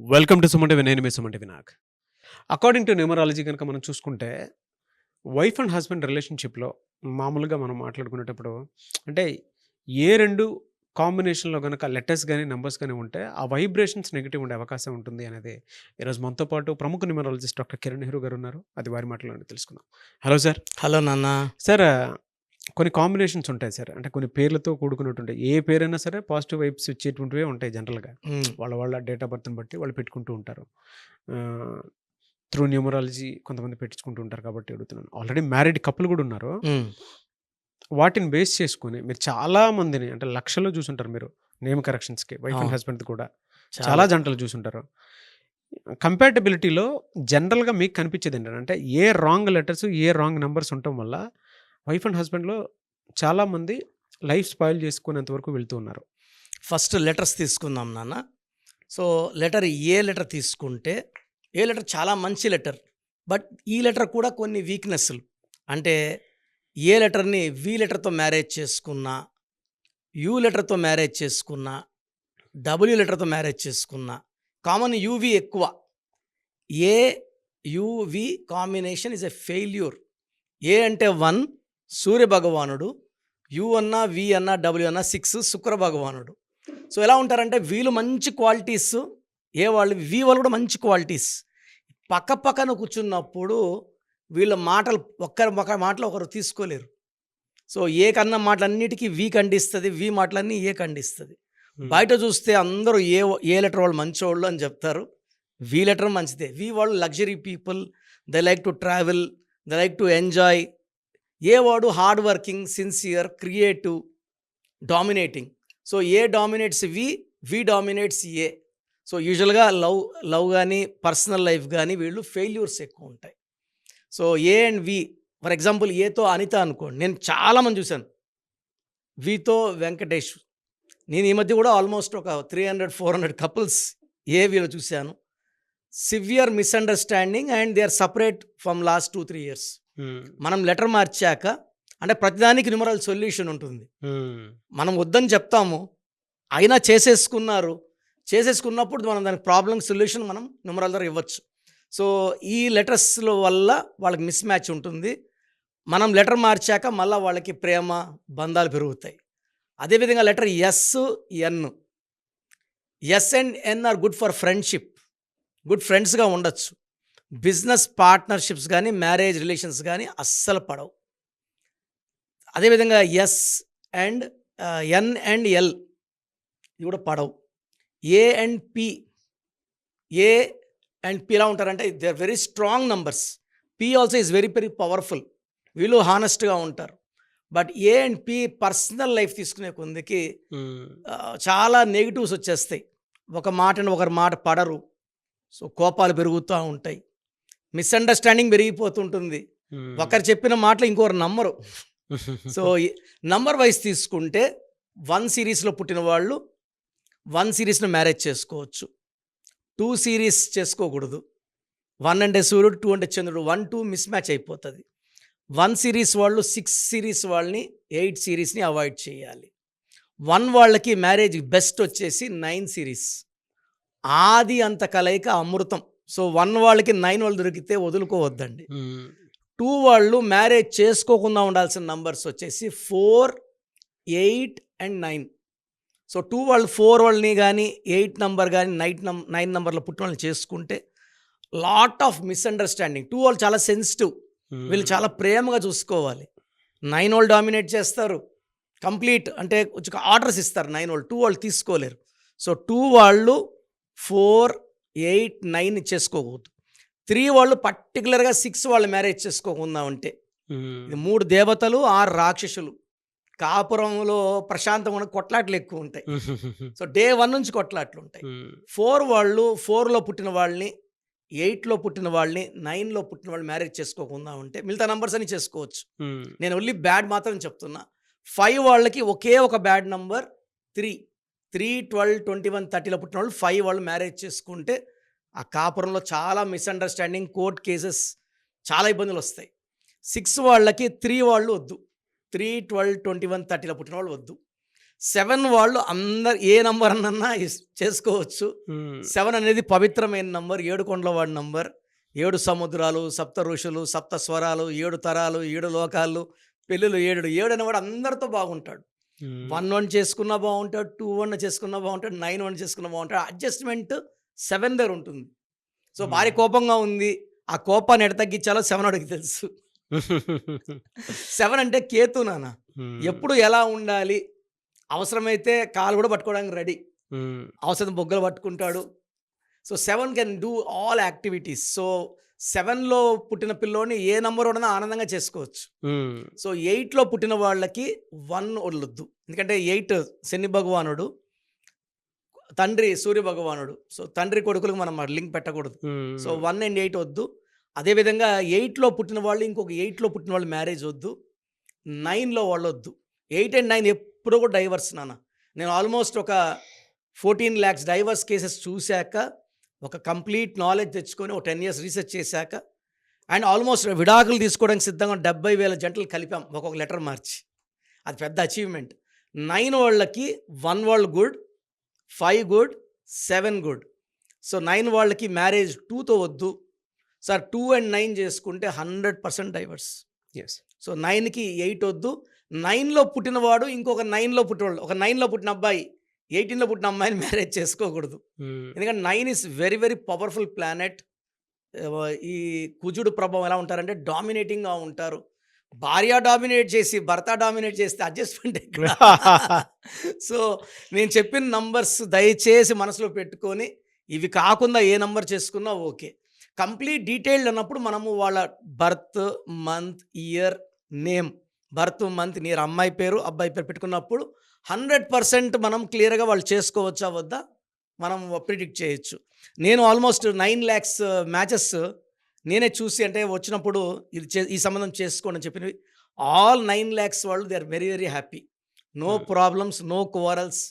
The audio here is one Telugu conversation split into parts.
వెల్కమ్ టు సుమంటి నేను మీ సుమంటి వినాయక్. అకార్డింగ్ టు న్యూమరాలజీ కనుక మనం చూసుకుంటే వైఫ్ అండ్ హస్బెండ్ రిలేషన్షిప్లో మామూలుగా మనం మాట్లాడుకునేటప్పుడు అంటే ఏ రెండు కాంబినేషన్లో కనుక లెటర్స్ కానీ నెంబర్స్ కానీ ఉంటే ఆ వైబ్రేషన్స్ నెగిటివ్ ఉండే అవకాశం ఉంటుంది అనేది ఈరోజు మనతో పాటు ప్రముఖ న్యూమరాలజిస్ట్ డాక్టర్ కిరణ్ నెహ్రూ గారు ఉన్నారు. అది వారి మాటలోనే తెలుసుకుందాం. Hello sir. హలో నాన్న. సార్, కొన్ని కాంబినేషన్స్ ఉంటాయి సార్. అంటే కొన్ని పేర్లతో కూడుకున్నట్టుంటాయి. ఏ పేరైనా సరే పాజిటివ్ వైబ్స్ ఇచ్చేటువంటివే ఉంటాయి జనరల్‌గా. వాళ్ళ డేట్ ఆఫ్ బర్త్‌ని బట్టి వాళ్ళు పెట్టుకుంటూ ఉంటారు. త్రూ న్యూమరాలజీ కొంతమంది పెట్టించుకుంటూ ఉంటారు కాబట్టి అడుగుతున్నాను. ఆల్రెడీ మ్యారీడ్ కపుల్ కూడా ఉన్నారు. వాటిని బేస్ చేసుకొని మీరు చాలా మందిని అంటే లక్షల్లో చూసుంటారు మీరు నేమ్ కరెక్షన్స్‌కి వైఫ్ అండ్ హస్బెండ్ కూడా చాలా జంటలు చూసుంటారు. కంపాటబిలిటీలో జనరల్‌గా మీకు కనిపించేది ఏంటంటే అంటే ఏ రాంగ్ లెటర్స్, ఏ రాంగ్ నంబర్స్ ఉండటం వల్ల వైఫ్ అండ్ హస్బెండ్‌లో చాలామంది లైఫ్ స్పాయిల్ చేసుకునేంత వరకు వెళ్తూ ఉన్నారు. ఫస్ట్ లెటర్స్ తీసుకుందాం నాన్న. సో లెటర్ ఏ లెటర్ తీసుకుంటే ఏ లెటర్ చాలా మంచి లెటర్. బట్ ఈ లెటర్ కూడా కొన్ని వీక్నెస్లు. అంటే ఏ లెటర్ని వి లెటర్తో మ్యారేజ్ చేసుకున్నా, యూ లెటర్తో మ్యారేజ్ చేసుకున్నా, డబ్ల్యూ లెటర్తో మ్యారేజ్ చేసుకున్నా, కామన్ యూవి ఎక్కువ. A U V combination is a failure. A అంటే 1 సూర్య భగవానుడు, యు అన్నా వి అన్నా డబ్ల్యూ అన్నా 6 శుక్ర భగవానుడు. సో ఎలా ఉంటారంటే వీళ్ళు మంచి క్వాలిటీస్, ఏ వాళ్ళు వి వాళ్ళు కూడా మంచి క్వాలిటీస్. పక్క పక్కన కూర్చున్నప్పుడు వీళ్ళ మాటలు ఒక్కరి మాటలు ఒకరు తీసుకోలేరు. సో ఏ కన్నా మాటలన్నిటికీ వి ఖండిస్తుంది, వి మాటలన్నీ ఏ ఖండిస్తుంది. బయట చూస్తే అందరూ ఏ లెటర్ వాళ్ళు మంచోళ్ళు అని చెప్తారు. వి లెటర్ మంచిదే. వి వాళ్ళు luxury people, they like to travel, they like to enjoy. A వాడు hard working, sincere, creative, dominating. So A dominates V dominates A. So యూజువల్గా లవ్ కానీ పర్సనల్ లైఫ్ కానీ వీళ్ళు ఫెయిల్యూర్స్ ఎక్కువ ఉంటాయి. So A and V, for example ఏతో అనిత అనుకోండి, నేను చాలామంది చూశాను. వితో వెంకటేష్, నేను ఈ మధ్య కూడా ఆల్మోస్ట్ ఒక 300-400 కపుల్స్ వీళ్ళు చూశాను. Severe misunderstanding and they are separate from last 2-3 years. మనం లెటర్ మార్చాక అంటే ప్రతిదానికి న్యూమరల్ సొల్యూషన్ ఉంటుంది. మనం వద్దని చెప్తాము, అయినా చేసేసుకున్నప్పుడు మనం దానికి ప్రాబ్లం సొల్యూషన్ మనం న్యూమరల్ ద్వారా ఇవ్వచ్చు. సో ఈ లెటర్స్ల వల్ల వాళ్ళకి మిస్ మ్యాచ్ ఉంటుంది. మనం లెటర్ మార్చాక మళ్ళీ వాళ్ళకి ప్రేమ బంధాలు పెరుగుతాయి. అదేవిధంగా letter N and N are good for friendship, good ఫ్రెండ్స్గా ఉండొచ్చు. బిజినెస్ పార్ట్నర్షిప్స్ కానీ మ్యారేజ్ రిలేషన్స్ కానీ అస్సలు పడవు. అదేవిధంగా ఎన్ అండ్ ఎల్ ఇది కూడా పడవు. ఏ అండ్ పి ఎలా ఉంటారంటే they are very strong numbers. P also is very very powerful. వీళ్ళు హానెస్ట్గా ఉంటారు. But A and P personal life తీసుకునే కొందికి చాలా నెగిటివ్స్ వచ్చేస్తాయి. ఒక ఒకరి మాట పడరు. సో కోపాలు పెరుగుతూ ఉంటాయి, మిస్అండర్స్టాండింగ్ పెరిగిపోతుంటుంది, ఒకరు చెప్పిన మాటలు ఇంకొకరు నమ్మరు. సో నంబర్ వైజ్ తీసుకుంటే 1 సిరీస్లో పుట్టిన వాళ్ళు 1 సిరీస్లో మ్యారేజ్ చేసుకోవచ్చు, 2 సిరీస్ చేసుకోకూడదు. 1 అంటే సూర్యుడు, 2 అంటే చంద్రుడు, 1-2 మిస్ మ్యాచ్ అయిపోతుంది. 1 సిరీస్ వాళ్ళు 6 సిరీస్ వాళ్ళని 8 సిరీస్ని అవాయిడ్ చేయాలి. 1 వాళ్ళకి మ్యారేజ్ బెస్ట్ వచ్చేసి 9 సిరీస్. ఆది అంత కలయిక అమృతం. సో 1 వాళ్ళకి 9 వాళ్ళు దొరికితే వదులుకోవద్దండి. 2 వాళ్ళు మ్యారేజ్ చేసుకోకుండా ఉండాల్సిన నంబర్స్ వచ్చేసి 4, 8 and 9. సో 2 వాళ్ళు 4 వాళ్ళని కానీ 8 నంబర్ కానీ 9 నంబర్లో పుట్టిన వాళ్ళని చేసుకుంటే లాట్ ఆఫ్ మిస్అండర్స్టాండింగ్. 2 వాళ్ళు చాలా సెన్సిటివ్, వీళ్ళు చాలా ప్రేమగా చూసుకోవాలి. 9 వాళ్ళు డామినేట్ చేస్తారు, కంప్లీట్ అంటే కొంచెం ఆర్డర్స్ ఇస్తారు 9 వాళ్ళు. 2 వాళ్ళు తీసుకోలేరు. సో 2 వాళ్ళు 4, 8, 9 చేసుకోకూడదు. 3 వాళ్ళు పర్టికులర్గా 6 వాళ్ళు మ్యారేజ్ చేసుకోకుండా ఉంటే ఇది 3 దేవతలు 6 రాక్షసులు. కాపురంలో ప్రశాంతంగా కొట్లాట్లు ఎక్కువ ఉంటాయి. సో డే 1 నుంచి కొట్లాట్లు ఉంటాయి. 4 వాళ్ళు 4లో పుట్టిన వాళ్ళని, 8లో పుట్టిన వాళ్ళని, 9లో పుట్టిన వాళ్ళు మ్యారేజ్ చేసుకోకుండా ఉంటే మిగతా నంబర్స్ అని చేసుకోవచ్చు. నేను ఓన్లీ బ్యాడ్ మాత్రం చెప్తున్నా. 5 వాళ్ళకి ఒకే ఒక బ్యాడ్ నంబర్ 3, 12, 21, 30లో పుట్టిన వాళ్ళు 5 వాళ్ళు మ్యారేజ్ చేసుకుంటే ఆ కాపురంలో చాలా మిస్అండర్స్టాండింగ్, కోర్ట్ కేసెస్, చాలా ఇబ్బందులు వస్తాయి. 6 వాళ్ళకి 3 వాళ్ళు వద్దు, 3, 12, 21, 30లో పుట్టిన వాళ్ళు వద్దు. 7 వాళ్ళు అందరు ఏ నంబర్ అన్నా చేసుకోవచ్చు. 7 అనేది పవిత్రమైన నంబర్, 7 కొండల వాడి నంబర్. 7 సముద్రాలు, సప్త ఋషులు, సప్త స్వరాలు, 7 తరాలు, 7 లోకాలు, పెళ్ళిళ్ళు 7. 7 అనేవాడు అందరితో బాగుంటాడు. 1-1 చేసుకున్నా బాగుంటాడు, 2-1 చేసుకున్నా బాగుంటాడు, 9-1 చేసుకున్నా బాగుంటాడు. అడ్జస్ట్మెంట్ 7 దగ్గర ఉంటుంది. సో భార్య కోపంగా ఉంది, ఆ కోపాన్ని ఎడ తగ్గించాలో 7 వాడికి తెలుసు. 7 అంటే కేతు నాన్న, ఎప్పుడు ఎలా ఉండాలి, అవసరమైతే కాలు కూడా పట్టుకోవడానికి రెడీ, అవసరం బొగ్గలు పట్టుకుంటాడు. So 7 can do all activities. So 7లో పుట్టిన పిల్లోని ఏ నంబర్ ఉన్నా ఆనందంగా చేసుకోవచ్చు. సో 8లో పుట్టిన వాళ్ళకి 1 వదలొద్దు, ఎందుకంటే 8 శని భగవానుడు, తండ్రి సూర్య భగవానుడు. సో తండ్రి కొడుకులకు మనం లింక్ పెట్టకూడదు. సో 1 and 8 వద్దు. అదేవిధంగా 8లో పుట్టిన వాళ్ళు ఇంకొక 8లో పుట్టిన వాళ్ళు మ్యారేజ్ వద్దు. 9లో వాళ్ళు వద్దు. 8 and 9 ఎప్పుడూ కూడా డైవర్స్ నాన్న. నేను ఆల్మోస్ట్ ఒక 14 lakhs డైవర్స్ కేసెస్ చూశాక, ఒక కంప్లీట్ నాలెడ్జ్ తెచ్చుకొని ఒక 10 years రీసెర్చ్ చేశాక, అండ్ ఆల్మోస్ట్ విడాకులు తీసుకోవడానికి సిద్ధంగా 70,000 జంటలు కలిపాం ఒక్కొక్క లెటర్ మార్చి. అది పెద్ద అచీవ్మెంట్. 9 వాళ్ళకి 1 వాళ్ళు గుడ్, 5 గుడ్, 7 గుడ్. సో 9 వాళ్ళకి మ్యారేజ్ 2తో వద్దు సార్. 2 and 9 చేసుకుంటే 100% డైవర్స్. సో 9కి 8 వద్దు. 9లో పుట్టినవాడు ఇంకొక 9లో పుట్టినవాడు, ఒక 9లో పుట్టిన అబ్బాయి 18లో పుట్టిన అమ్మాయిని మ్యారేజ్ చేసుకోకూడదు. ఎందుకంటే 9 is very very powerful planet. ఈ కుజుడు ప్రభావం ఎలా ఉంటారంటే డామినేటింగ్గా ఉంటారు. భార్య డామినేట్ చేసి భర్త డామినేట్ చేస్తే అడ్జస్ట్మెంట్ ఎక్కడ? సో నేను చెప్పిన నంబర్స్ దయచేసి మనసులో పెట్టుకొని, ఇవి కాకుండా ఏ నంబర్ చేసుకున్నా ఓకే. కంప్లీట్ డీటెయిల్డ్ అన్నప్పుడు మనము వాళ్ళ birth month year name, birth month year, అమ్మాయి పేరు అబ్బాయి పేరు పెట్టుకున్నప్పుడు 100% మనం క్లియర్గా వాళ్ళు చేసుకోవచ్చా వద్దా మనం ప్రిడిక్ట్ చేయొచ్చు. నేను ఆల్మోస్ట్ 9 lakhs మ్యాచెస్ నేనే చూసి, అంటే వచ్చినప్పుడు ఇది ఈ సంబంధం చేసుకోండి అని చెప్పినవి, ఆల్ 9 lakhs వాళ్ళు they are very very happy. No problems, no quarrels.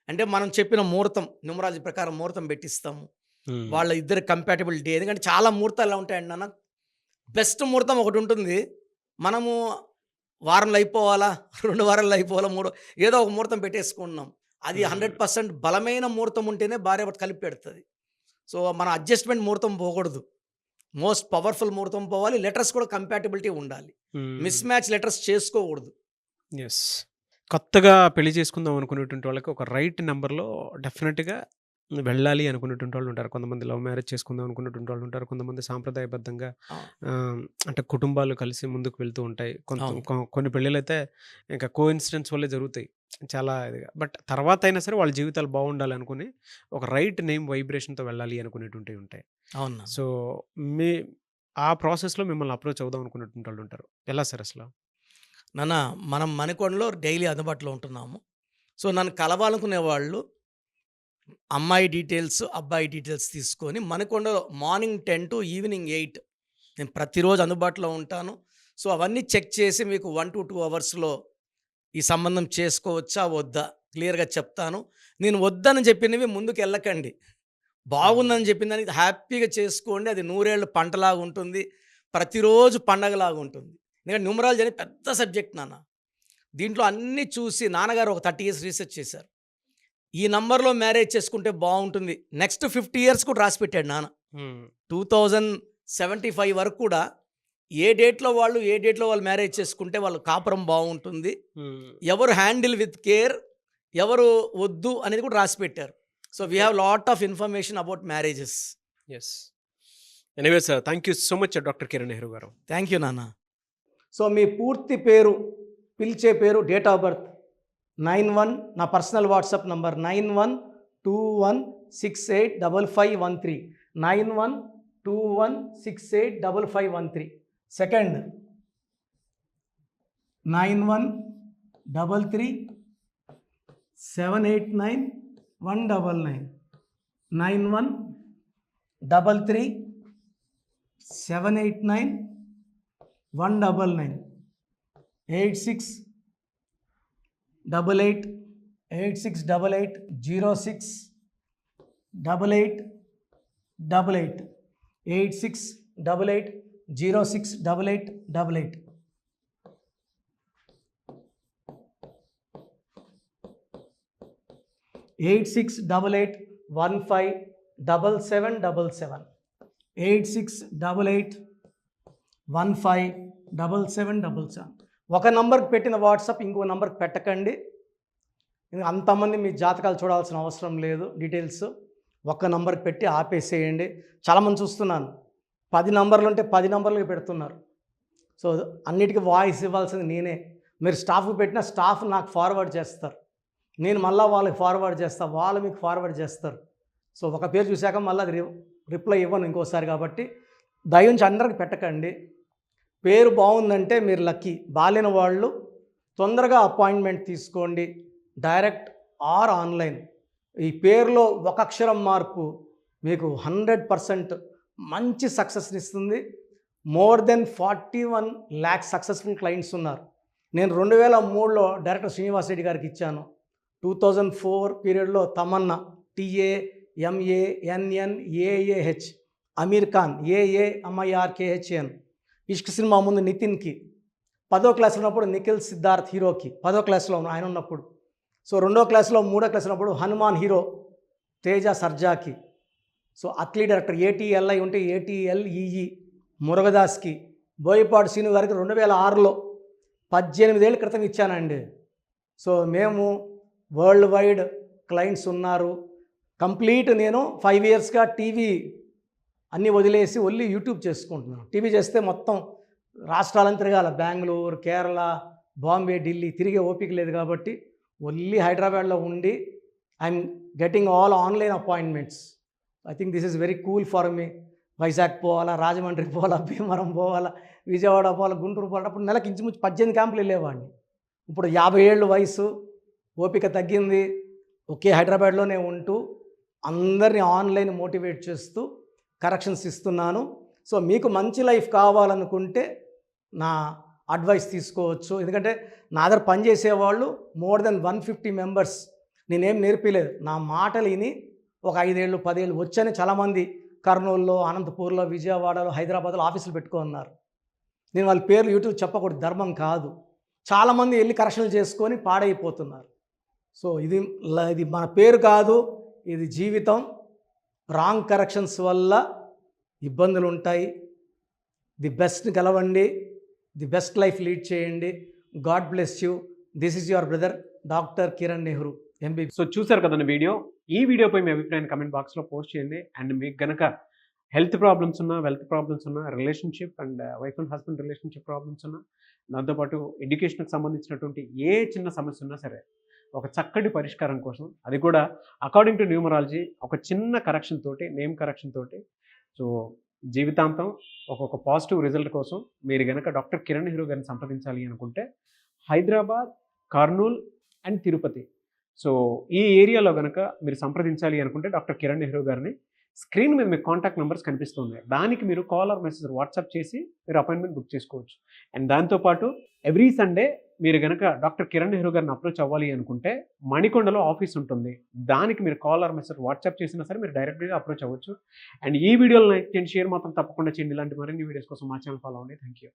అంటే మనం చెప్పిన ముహూర్తం, న్యూమరాలజీ ప్రకారం ముహూర్తం పెట్టిస్తాము. వాళ్ళ ఇద్దరు కంపాటబుల్ డే. ఎందుకంటే చాలా ముహూర్తాలు ఎలా ఉంటాయండి నాన్న, బెస్ట్ ముహూర్తం ఒకటి ఉంటుంది. మనము వారంలో అయిపోవాలా, 2 వారాల్లో అయిపోవాలా, 3 ఏదో ఒక ముహూర్తం పెట్టేసుకుంటున్నాం. అది 100% బలమైన ముహూర్తం ఉంటేనే భార్య భర్త కలిపి పెడుతుంది. సో మన అడ్జస్ట్మెంట్ ముహూర్తం పోకూడదు, మోస్ట్ పవర్ఫుల్ ముహూర్తం పోవాలి. లెటర్స్ కూడా కంపాటబిలిటీ ఉండాలి, మిస్ మ్యాచ్ లెటర్స్ చేసుకోకూడదు. కొత్తగా పెళ్లి చేసుకుందాం అనుకునేటువంటి వాళ్ళకి ఒక రైట్ నెంబర్లో డెఫినెట్గా వెళ్ళాలి అనుకునేటువంటి వాళ్ళు ఉంటారు. కొంతమంది లవ్ మ్యారేజ్ చేసుకుందాం అనుకునేటువంటి వాళ్ళు ఉంటారు. కొంతమంది సాంప్రదాయబద్ధంగా అంటే కుటుంబాలు కలిసి ముందుకు వెళ్తూ ఉంటాయి. కొన్ని పెళ్ళిళ్ళు అయితే ఇంకా కోఇన్సిడెన్స్ వల్లే జరుగుతాయి చాలా ఇదిగా. బట్ తర్వాత అయినా సరే వాళ్ళ జీవితాలు బాగుండాలి అనుకుని ఒక రైట్ నేమ్ వైబ్రేషన్తో వెళ్ళాలి అనుకునేటువంటివి ఉంటాయి. అవును. సో ఆ ప్రాసెస్లో మిమ్మల్ని అప్రోచ్ అవుదాం అనుకునేటువంటి వాళ్ళు ఉంటారు. ఎలా సార్ అసలు? నాన్న, మనం మణికొండలో డైలీ అందుబాటులో ఉంటున్నాము. సో నన్ను కలవాలనుకునే వాళ్ళు అమ్మాయి డీటెయిల్స్, అబ్బాయి డీటెయిల్స్ తీసుకొని మణికొండలో మార్నింగ్ 10 to ఈవినింగ్ 8 నేను ప్రతిరోజు అందుబాటులో ఉంటాను. సో అవన్నీ చెక్ చేసి మీకు 1 to 2 అవర్స్లో ఈ సంబంధం చేసుకోవచ్చా వద్దా క్లియర్గా చెప్తాను. నేను వద్దని చెప్పినవి ముందుకు వెళ్ళకండి, బాగుందని చెప్పిన దానికి హ్యాపీగా చేసుకోండి. అది 100 ఏళ్ళ పంటలాగా ఉంటుంది, ప్రతిరోజు పండగలాగా ఉంటుంది. ఎందుకంటే న్యూమరాలజీ అనేది పెద్ద సబ్జెక్ట్ నాన్న. దీంట్లో అన్నీ చూసి నాన్నగారు ఒక 30 years రీసెర్చ్ చేశారు. ఈ నంబర్లో మ్యారేజ్ చేసుకుంటే బాగుంటుంది, నెక్స్ట్ 50 years కూడా రాసి పెట్టాడు నాన్న. 2075 వరకు కూడా ఏ డేట్లో వాళ్ళు మ్యారేజ్ చేసుకుంటే వాళ్ళు కాపురం బాగుంటుంది, ఎవరు హ్యాండిల్ విత్ కేర్, ఎవరు వద్దు అనేది కూడా రాసి పెట్టారు. So we have lot of information about marriages. Anyway sir, thank you so much doctor Kiran Nehru గారు. థ్యాంక్ యూ నాన్న. సో మీ పూర్తి పేరు, పిలిచే పేరు, డేట్ ఆఫ్ బర్త్ 91, నా పర్సనల్ వాట్సాప్ నంబర్ 9121685513, 9121685513. సెకండ్ 9133789199, 9133789199, 8688068888, 8688068888. 8688157777 8688157777. ఒక నంబర్కి పెట్టిన వాట్సాప్ ఇంకో నంబర్కి పెట్టకండి. అంతమంది మీ జాతకాలు చూడాల్సిన అవసరం లేదు. డీటెయిల్స్ ఒక్క నంబర్కి పెట్టి ఆపేసేయండి. చాలామంది చూస్తున్నాను 10 నంబర్లు ఉంటే 10 నంబర్లకి పెడుతున్నారు. సో అన్నిటికీ వాయిస్ ఇవ్వాల్సింది నేనే. మీరు స్టాఫ్కి పెట్టిన స్టాఫ్ నాకు ఫార్వర్డ్ చేస్తారు, నేను మళ్ళీ వాళ్ళకి ఫార్వర్డ్ చేస్తాను, వాళ్ళు మీకు ఫార్వర్డ్ చేస్తారు. సో ఒక పేరు చూశాక మళ్ళీ అది రిప్లై ఇవ్వను ఇంకోసారి. కాబట్టి దయించి అందరికి పెట్టకండి. పేరు బాగుందంటే మీరు లక్కీ. బాలేని వాళ్ళు తొందరగా అపాయింట్మెంట్ తీసుకోండి, డైరెక్ట్ ఆర్ ఆన్లైన్. ఈ పేరులో ఒక అక్షరం మార్పు మీకు 100% మంచి సక్సెస్ని ఇస్తుంది. More than 41 lakhs successful clients ఉన్నారు. నేను 2003లో డైరెక్టర్ శ్రీనివాస్ రెడ్డి గారికి ఇచ్చాను. 2004 పీరియడ్లో తమన్నా TAMANNAAH, అమీర్ ఖాన్ AAMIRKHAN, ఇష్క్ సినిమా ముందు నితిన్కి, 10వ క్లాస్ ఉన్నప్పుడు నిఖిల్ సిద్ధార్థ్ హీరోకి, 10వ క్లాస్లో ఆయన ఉన్నప్పుడు. సో 2వ క్లాస్లో 3వ క్లాస్ ఉన్నప్పుడు హనుమాన్ హీరో తేజ సర్జాకి. సో అట్లీ డైరెక్టర్ ATLI ఉంటే ATLEE మురుగదాస్కి, బోయపాటి శ్రీను గారికి 2006లో 18 ఏళ్ళ క్రితం ఇచ్చానండి. సో మేము వరల్డ్ వైడ్ క్లయింట్స్ ఉన్నారు. కంప్లీట్ నేను 5 yearsగా టీవీ అన్నీ వదిలేసి ఓన్లీ యూట్యూబ్ చేసుకుంటున్నాను. టీవీ చేస్తే మొత్తం రాష్ట్రాలను తిరగాల, బెంగళూరు, కేరళ, బాంబే, ఢిల్లీ తిరిగే ఓపిక లేదు. కాబట్టి ఓన్లీ హైదరాబాద్లో ఉండి I'm getting all online appointments. I think this is very cool for me. Vizag పోవాలా, రాజమండ్రి పోవాలా, భీమవరం పోవాలా, విజయవాడ పోవాలా, గుంటూరు పోవాలా. అప్పుడు నెలకి ఇంచుమించు 18 క్యాంపులు వెళ్ళేవాడిని. ఇప్పుడు 50 ఏళ్ళు వయసు, ఓపిక తగ్గింది. ఒకే హైదరాబాద్లోనే ఉంటూ అందరినీ ఆన్లైన్ మోటివేట్ చేస్తూ కరెక్షన్స్ ఇస్తున్నాను. సో మీకు మంచి లైఫ్ కావాలనుకుంటే నా అడ్వైస్ తీసుకోవచ్చు. ఎందుకంటే నా దగ్గర పనిచేసేవాళ్ళు మోర్ దెన్ 150 మెంబర్స్. నేనేం నేర్పిలేదు, నా మాటలు విని ఒక 5 ఏళ్ళు 10 ఏళ్ళు వచ్చని చాలామంది కర్నూలులో, అనంతపూర్లో, విజయవాడలో, హైదరాబాద్లో ఆఫీసులు పెట్టుకున్నారు. నేను వాళ్ళ పేర్లు యూట్యూబ్ చెప్పకూడదు, ధర్మం కాదు. చాలామంది వెళ్ళి కరెక్షన్లు చేసుకొని పాడైపోతున్నారు. సో ఇది మన పేరు కాదు, ఇది జీవితం. రాంగ్ కరెక్షన్స్ వల్ల ఇబ్బందులు ఉంటాయి. ది బెస్ట్ గెలవండి, ది బెస్ట్ లైఫ్ లీడ్ చేయండి. God bless you. This is your brother doctor Kiran Nehru MBBS. So చూసారు కదండి వీడియో. ఈ వీడియోపై మీ అభిప్రాయాన్ని కమెంట్ బాక్స్లో పోస్ట్ చేయండి. అండ్ మీకు కనుక హెల్త్ ప్రాబ్లమ్స్ ఉన్నా, వెల్త్ ప్రాబ్లమ్స్ ఉన్నా, relationship and wife and husband relationship problems ఉన్నా, దాంతోపాటు ఎడ్యుకేషన్కి సంబంధించినటువంటి ఏ చిన్న సమస్య ఉన్నా సరే ఒక చక్కటి పరిష్కారం కోసం, అది కూడా అకార్డింగ్ టు న్యూమరాలజీ, ఒక చిన్న కరెక్షన్ తోటి, నేమ్ కరెక్షన్ తోటి, సో జీవితాంతం ఒక పాజిటివ్ రిజల్ట్ కోసం మీరు కనుక డాక్టర్ కిరణ్ నెహ్రూ గారిని సంప్రదించాలి అనుకుంటే హైదరాబాద్, కర్నూల్ అండ్ తిరుపతి, సో ఈ ఏరియాలో కనుక మీరు సంప్రదించాలి అనుకుంటే డాక్టర్ కిరణ్ నెహ్రూ గారిని స్క్రీన్ మీద మీకు కాంటాక్ట్ నెంబర్స్ కనిపిస్తున్నాయి. దానికి మీరు కాల్ ఆర్ మెసేజ్ వాట్సాప్ చేసి మీరు అపాయింట్మెంట్ బుక్ చేసుకోవచ్చు. అండ్ దాంతోపాటు ఎవ్రీ సండే మీరు కనుక డాక్టర్ కిరణ్ నెహ్రూ గారిని అప్రోచ్ అవ్వాలి అనుకుంటే మణికొండలో ఆఫీస్ ఉంటుంది. దానికి మీరు కాల్ ఆర్ మెసేజ్ వాట్సాప్ చేసినా సరే మీరు డైరెక్ట్గా అప్రోచ్ అవ్వచ్చు. అండ్ ఈ వీడియోలో లైక్ చేయండి, షేర్ మాత్రం తప్పకుండా చేయండి. ఇలాంటి మరిన్ని వీడియోస్ కోసం మా ఛానల్ ఫాలో అవ్వండి. Thank you.